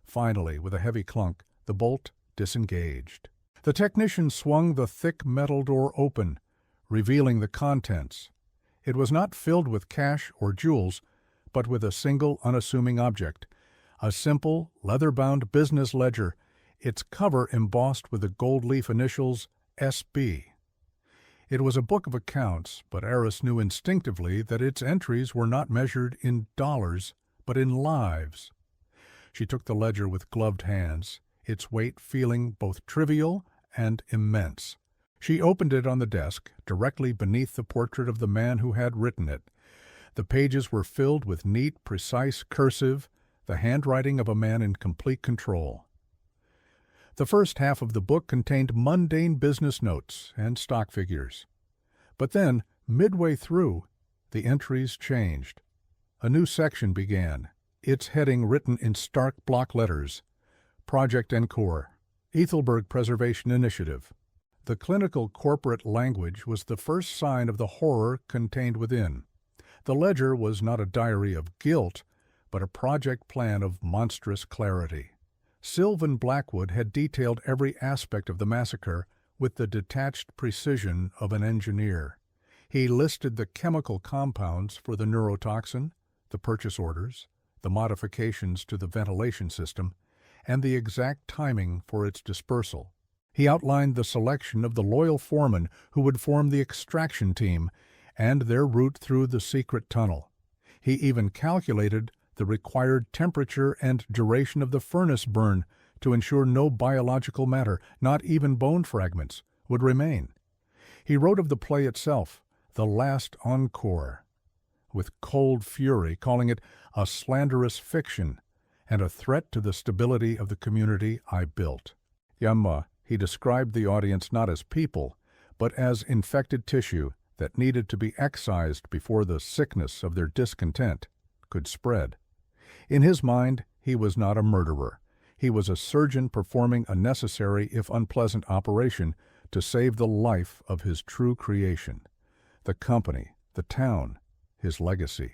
Finally, with a heavy clunk, the bolt disengaged. The technician swung the thick metal door open, revealing the contents. It was not filled with cash or jewels, but with a single unassuming object, a simple, leather-bound business ledger, its cover embossed with the gold leaf initials SB. It was a book of accounts, but Aris knew instinctively that its entries were not measured in dollars, but in lives. She took the ledger with gloved hands, its weight feeling both trivial and immense. She opened it on the desk, directly beneath the portrait of the man who had written it. The pages were filled with neat, precise cursive, the handwriting of a man in complete control. The first half of the book contained mundane business notes and stock figures. But then, midway through, the entries changed. A new section began, its heading written in stark block letters: Project Encore, Ethelberg Preservation Initiative. The clinical corporate language was the first sign of the horror contained within. The ledger was not a diary of guilt, but a project plan of monstrous clarity. Sylvan Blackwood had detailed every aspect of the massacre with the detached precision of an engineer. He listed the chemical compounds for the neurotoxin, the purchase orders, the modifications to the ventilation system, and the exact timing for its dispersal. He outlined the selection of the loyal foremen who would form the extraction team and their route through the secret tunnel. He even calculated the required temperature and duration of the furnace burn to ensure no biological matter, not even bone fragments, would remain. He wrote of the play itself, The Last Encore, with cold fury, calling it a slanderous fiction and a threat to the stability of the community I built. He described the audience not as people, but as infected tissue that needed to be excised before the sickness of their discontent could spread. In his mind, he was not a murderer. He was a surgeon performing a necessary, if unpleasant, operation to save the life of his true creation, the company, the town, his legacy.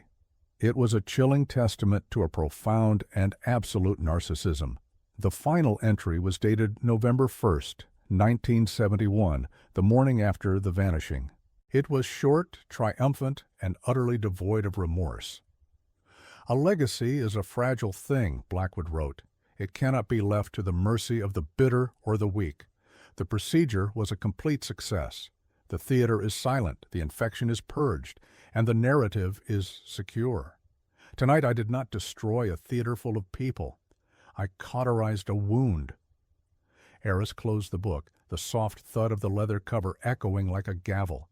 It was a chilling testament to a profound and absolute narcissism. The final entry was dated November 1st, 1971, the morning after the vanishing. It was short, triumphant, and utterly devoid of remorse. A legacy is a fragile thing, Blackwood wrote. It cannot be left to the mercy of the bitter or the weak. The procedure was a complete success. The theater is silent, the infection is purged, and the narrative is secure. Tonight I did not destroy a theater full of people. I cauterized a wound. Eris closed the book, the soft thud of the leather cover echoing like a gavel.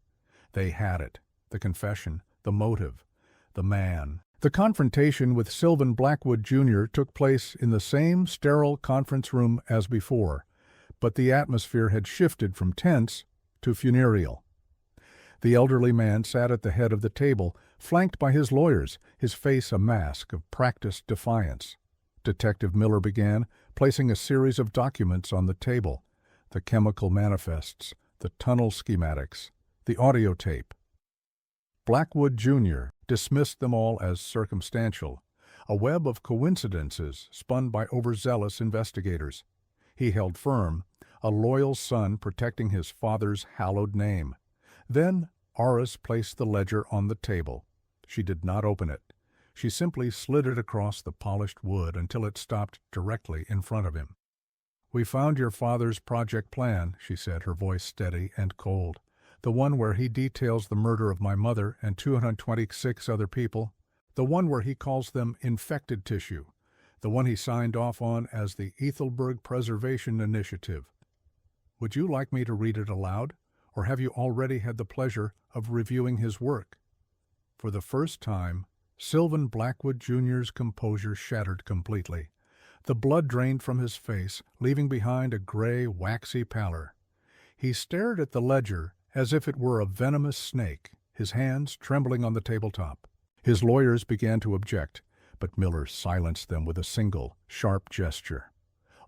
They had it, the confession, the motive, the man. The confrontation with Sylvan Blackwood, Jr. took place in the same sterile conference room as before, but the atmosphere had shifted from tense to funereal. The elderly man sat at the head of the table, flanked by his lawyers, his face a mask of practiced defiance. Detective Miller began, placing a series of documents on the table: the chemical manifests, the tunnel schematics, the audio tape. Blackwood, Jr. dismissed them all as circumstantial, a web of coincidences spun by overzealous investigators. He held firm, a loyal son protecting his father's hallowed name. Then Aris placed the ledger on the table. She did not open it. She simply slid it across the polished wood until it stopped directly in front of him. "We found your father's project plan," she said, her voice steady and cold. "The one where he details the murder of my mother and 226 other people. The one where he calls them infected tissue. The one he signed off on as the Ethelberg Preservation Initiative. Would you like me to read it aloud, or have you already had the pleasure of reviewing his work?" For the first time, Sylvan Blackwood, Jr.'s composure shattered completely. The blood drained from his face, leaving behind a gray, waxy pallor. He stared at the ledger as if it were a venomous snake, his hands trembling on the tabletop. His lawyers began to object, but Miller silenced them with a single, sharp gesture.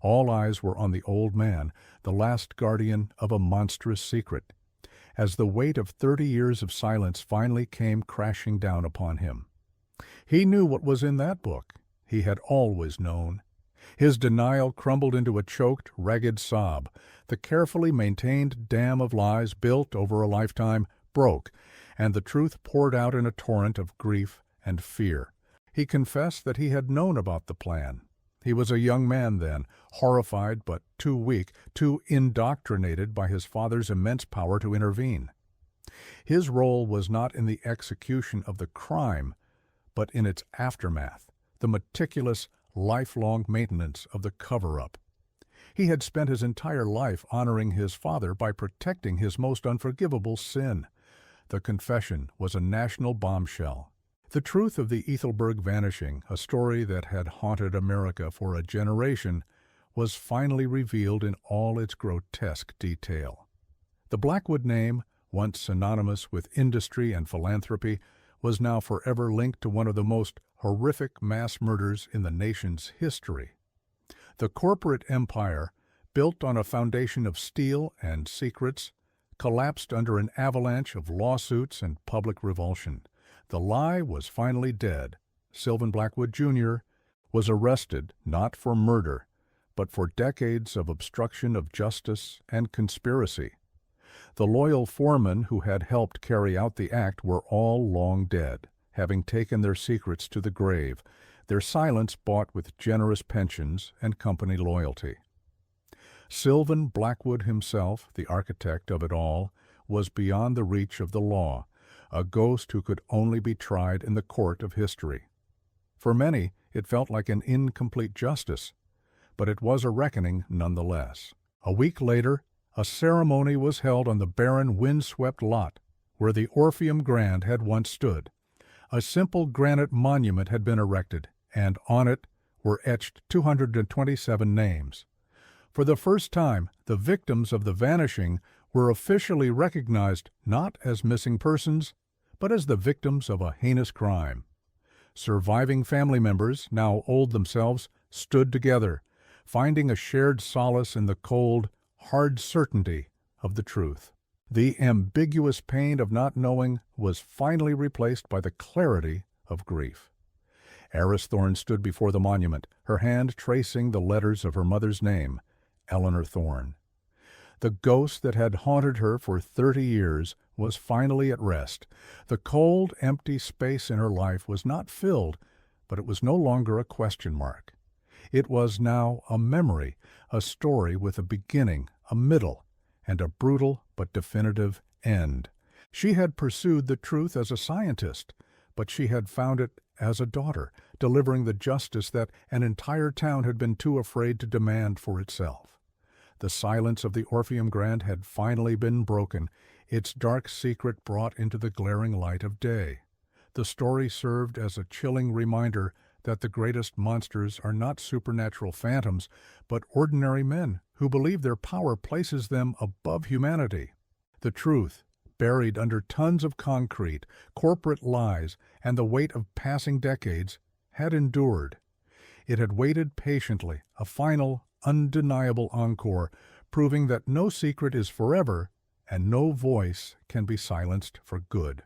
All eyes were on the old man, the last guardian of a monstrous secret, as the weight of 30 years of silence finally came crashing down upon him. He knew what was in that book. He had always known. His denial crumbled into a choked, ragged sob. The carefully maintained dam of lies built over a lifetime broke, and the truth poured out in a torrent of grief and fear. He confessed that he had known about the plan. He was a young man then, horrified but too weak, too indoctrinated by his father's immense power to intervene. His role was not in the execution of the crime, but in its aftermath, the meticulous, lifelong maintenance of the cover-up. He had spent his entire life honoring his father by protecting his most unforgivable sin. The confession was a national bombshell. The truth of the Ethelberg vanishing, a story that had haunted America for a generation, was finally revealed in all its grotesque detail. The Blackwood name, once synonymous with industry and philanthropy, was now forever linked to one of the most horrific mass murders in the nation's history. The corporate empire, built on a foundation of steel and secrets, collapsed under an avalanche of lawsuits and public revulsion. The lie was finally dead. Sylvan Blackwood, Jr. was arrested not for murder, but for decades of obstruction of justice and conspiracy. The loyal foremen who had helped carry out the act were all long dead, having taken their secrets to the grave, their silence bought with generous pensions and company loyalty. Sylvan Blackwood himself, the architect of it all, was beyond the reach of the law, a ghost who could only be tried in the court of history. For many, it felt like an incomplete justice, but it was a reckoning nonetheless. A week later, a ceremony was held on the barren, wind-swept lot where the Orpheum Grand had once stood. A simple granite monument had been erected, and on it were etched 227 names. For the first time, the victims of the vanishing were officially recognized not as missing persons, but as the victims of a heinous crime. Surviving family members, now old themselves, stood together, finding a shared solace in the cold, hard certainty of the truth. The ambiguous pain of not knowing was finally replaced by the clarity of grief. Eris Thorne stood before the monument, her hand tracing the letters of her mother's name, Eleanor Thorne. The ghost that had haunted her for 30 years was finally at rest. The cold, empty space in her life was not filled, but it was no longer a question mark. It was now a memory, a story with a beginning, a middle, and a brutal but definitive end. She had pursued the truth as a scientist, but she had found it as a daughter, delivering the justice that an entire town had been too afraid to demand for itself. The silence of the Orpheum Grand had finally been broken, its dark secret brought into the glaring light of day. The story served as a chilling reminder that the greatest monsters are not supernatural phantoms, but ordinary men who believe their power places them above humanity. The truth, buried under tons of concrete, corporate lies, and the weight of passing decades, had endured. It had waited patiently, a final, undeniable encore, proving that no secret is forever and no voice can be silenced for good.